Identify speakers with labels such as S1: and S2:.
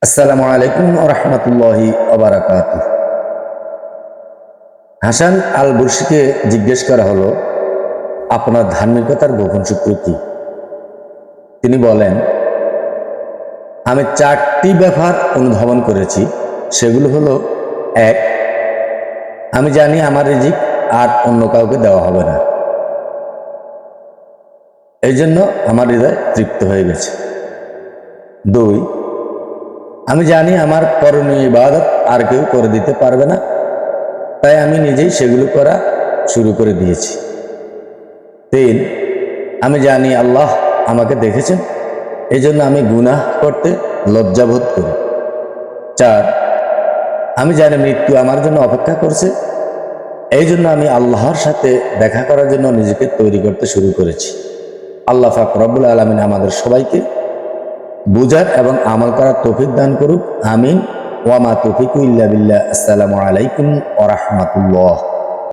S1: আসসালামু আলাইকুম ওয়া রাহমাতুল্লাহি ওয়া বারাকাতুহু। হাসান আল বসরিকে জিজ্ঞেস করা হলো, আপনার ধার্মিকতার গোপন সূত্র কি? তিনি বলেন, আমি 4টি ব্যাপার অনুধাবন করেছি। সেগুলো হলো, 1, আমি জানি আমার রিজিক আর অন্য কাউকে দেওয়া হবে না, এই জন্য আমার হৃদয় তৃপ্ত হয়ে গেছে। 2, আমি জানি আমার করণীয় ইবাদত আর কেউ করে দিতে পারবে না, তাই আমি নিজেই সেগুলো করা শুরু করে দিয়েছি। 3, আমি জানি আল্লাহ আমাকে দেখেছেন, এই জন্য আমি গুনাহ করতে লজ্জাবোধ করি। 4, আমি জানি মৃত্যু আমার জন্য অপেক্ষা করছে, এই জন্য আমি আল্লাহর সাথে দেখা করার জন্য নিজেকে তৈরি করতে শুরু করেছি। আল্লাহ পাক রব্বুল আলামিন আমাদের সবাইকে বুঝার এবং আমল করার তৌফিক দান করুক। আমিন। ওয়া মা তৌফিকু ইল্লা বিল্লাহ। আসসালামু আলাইকুম ওয়া রাহমাতুল্লাহ।